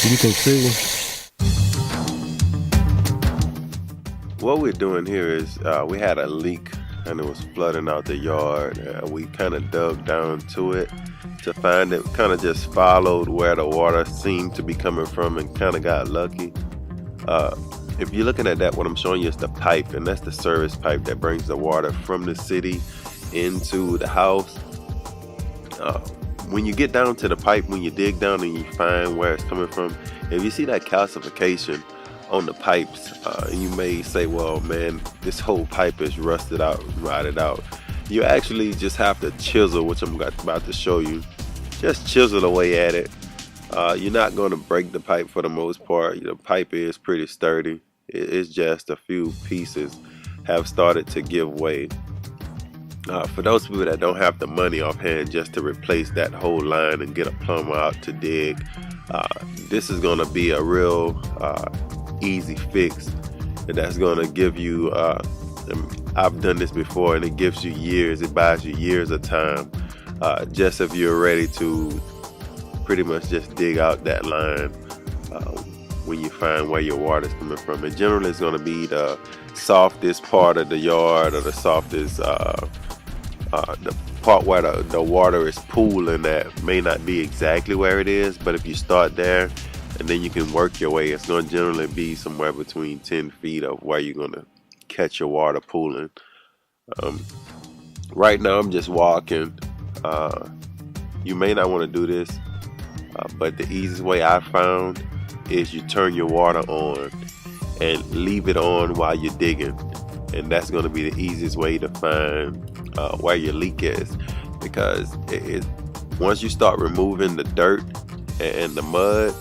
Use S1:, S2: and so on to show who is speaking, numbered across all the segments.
S1: You can see.
S2: What we're doing here is we had a leak and it was flooding out the yard. We kind of dug down to it to find it, kind of just followed where the water seemed to be coming from and kind of got lucky. If you're looking at that, what I'm showing you is the pipe, and that's the service pipe that brings the water from the city into the house. When you get down to the pipe, when you dig down and you find where it's coming from, if you see that calcification on the pipes, you may say, well, man, this whole pipe is rusted out, rotted out. You actually just have to chisel, which I'm about to show you. Just chisel away at it. You're not going to break the pipe for the most part. The pipe is pretty sturdy. It's just a few pieces have started to give way. For those people that don't have the money offhand just to replace that whole line and get a plumber out to dig, this is going to be a real easy fix. And that's going to give you, I've done this before, and it gives you years, it buys you years of time, just if you're ready to pretty much just dig out that line when you find where your water is coming from. And generally it's going to be the softest part of the yard, or the softest the part where the water is pooling that may not be exactly where it is, but if you start there and then you can work your way, it's going to generally be somewhere between 10 feet of where you're going to catch your water pooling. Right now I'm just walking. You may not want to do this, but the easiest way I found is you turn your water on and leave it on while you're digging, and that's going to be the easiest way to find where your leak is, because once you start removing the dirt and the mud,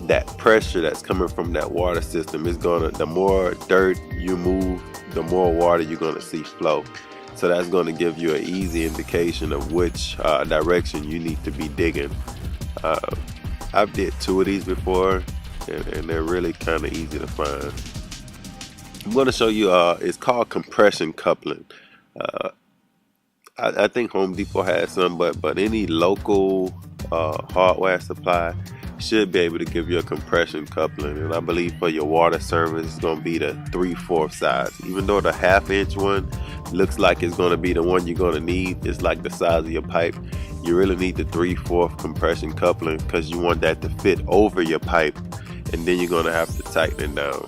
S2: that pressure that's coming from that water system is the more dirt you move, the more water you're going to see flow. So that's going to give you an easy indication of which direction you need to be digging. I've did 2 of these before, and they're really kind of easy to find. I'm going to show you, it's called compression coupling. I think Home Depot has some, but any local hardware supply should be able to give you a compression coupling. And I believe for your water service, it's going to be the 3/4 size. Even though the 1/2 inch one looks like it's going to be the one you're going to need, it's like the size of your pipe. You really need the 3/4 compression coupling, because you want that to fit over your pipe, and then you're going to have to tighten it down.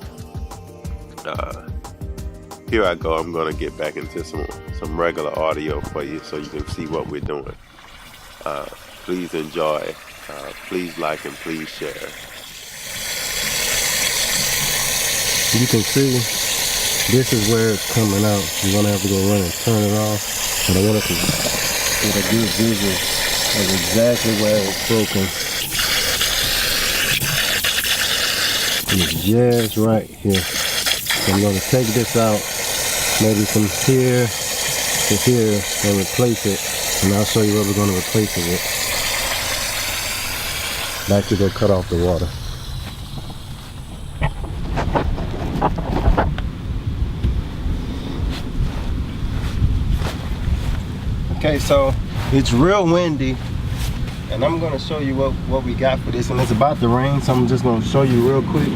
S2: Here I go. I'm going to get back into some regular audio for you so you can see what we're doing. Please enjoy. Please like and please share.
S1: You can see this is where it's coming out. You're going to have to go run and turn it off, but I want to get a good visual of exactly where it's broken. It's just right here. So I'm going to take this out, maybe from here to here, and replace it, and I'll show you what we're going to replace it with. Back to go cut off the water. Okay, so it's real windy, and I'm going to show you what we got for this, and it's about to rain, so I'm just going to show you real quick.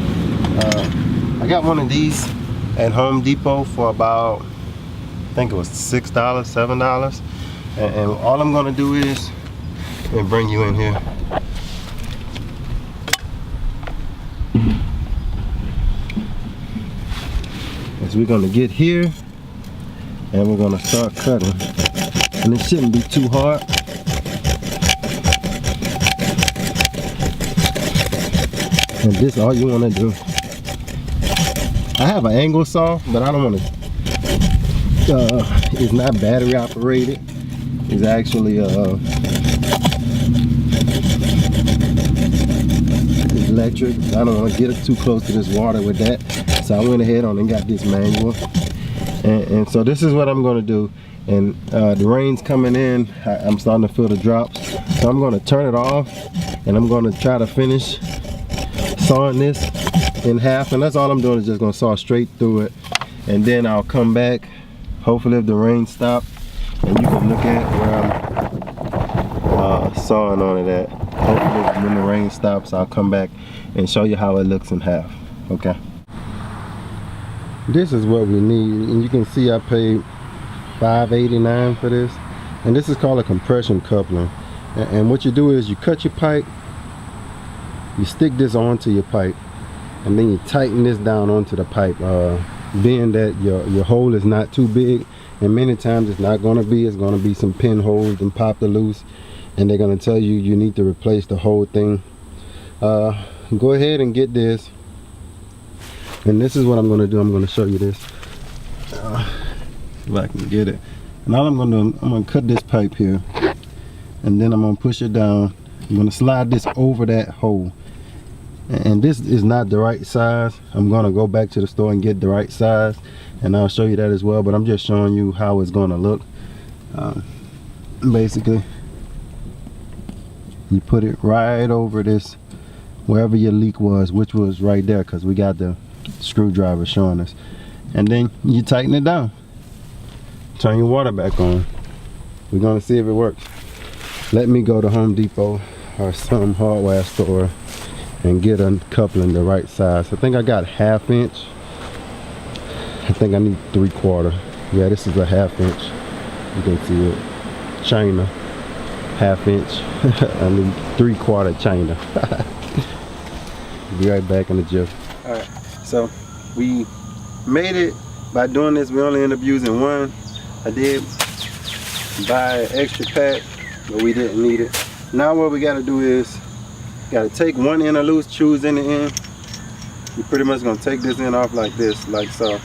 S1: I got one of these at Home Depot for about, I think it was $6, $7, and all I'm going to do is, let me bring you in here. So we're going to get here, and we're going to start cutting, and it shouldn't be too hard. And this all you want to do. I have an angle saw, but I don't want to. It's not battery operated. It's actually electric. I don't want to get too close to this water with that, so I went ahead on and got this manual. And so this is what I'm going to do. And the rain's coming in. I'm starting to feel the drops, so I'm going to turn it off, and I'm going to try to finish sawing this in half. And that's all I'm doing, is just going to saw straight through it, and then I'll come back, hopefully if the rain stops, and you can look at where I'm sawing on it at. hopefully when the rain stops, I'll come back and show you how it looks in half. Okay. This is what we need, and you can see I paid $5.89 for this, and this is called a compression coupling. And what you do is you cut your pipe, you stick this onto your pipe, and then you tighten this down onto the pipe, being that your hole is not too big, and many times it's not going to be. It's going to be some pinholes and popped loose, and they're going to tell you you need to replace the whole thing. Go ahead and get this, and this is what I'm going to do. I'm going to show you this, if I can get it. And all I'm going to cut this pipe here, and then I'm going to push it down. I'm going to slide this over that hole, and this is not the right size. I'm going to go back to the store and get the right size, and I'll show you that as well, but I'm just showing you how it's going to look. Basically, you put it right over this, wherever your leak was, which was right there, because we got the screwdriver showing us, and then you tighten it down. Turn your water back on. We're going to see if it works. Let me go to Home Depot or some hardware store and get a coupling the right size. I think I got 1/2 inch. I think I need 3/4. Yeah, this is a 1/2 inch. You can see it. China, 1/2 inch. I need 3/4 China. Be right back in the jiff. Alright, so we made it by doing this. We only ended up using one. I did buy an extra pack, but we didn't need it. Now what we got to do is got to take one inner loose, choose in the end. You're pretty much going to take this end off like this, like so.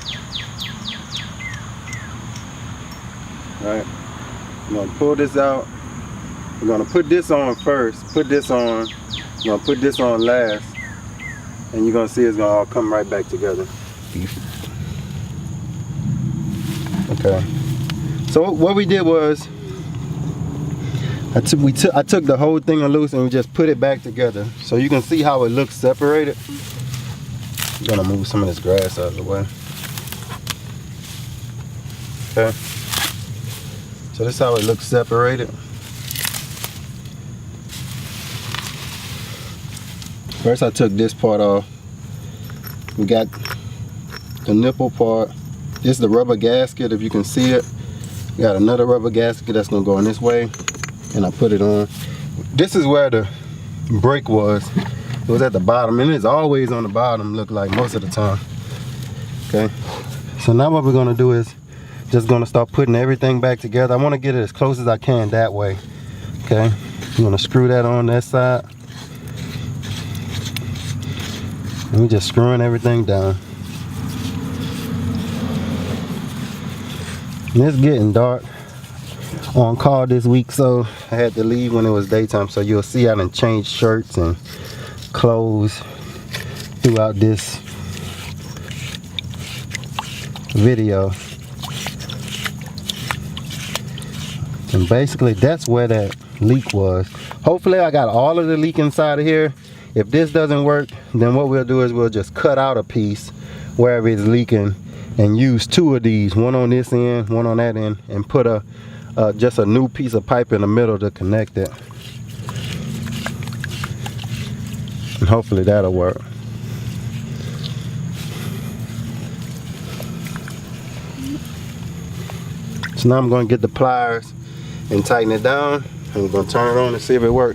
S1: Alright, I'm going to pull this out. We're going to put this on first, put this on, I'm going to put this on last, and you're going to see it's going to all come right back together. Okay, so what we did was I took the whole thing loose and we just put it back together, so you can see how it looks separated. I'm gonna move some of this grass out of the way. Okay, so this is how it looks separated. First I took this part off. We got the nipple part. This is the rubber gasket, if you can see it. We got another rubber gasket that's gonna go in this way, and I put it on. This is where the brake was. It was at the bottom, and it's always on the bottom, look like, most of the time. Okay, so now what we're gonna do is just gonna start putting everything back together. I wanna get it as close as I can that way. Okay, I'm gonna screw that on that side. And we're just screwing everything down. And it's getting dark. On call this week, so I had to leave when it was daytime, so you'll see I done changed shirts and clothes throughout this video. And basically that's where that leak was. Hopefully I got all of the leak inside of here. If this doesn't work, then what we'll do is we'll just cut out a piece wherever it's leaking and use two of these, one on this end, one on that end, and put just a new piece of pipe in the middle to connect it, and hopefully that'll work. So now I'm going to get the pliers and tighten it down, and we're going to turn it on and see if it works.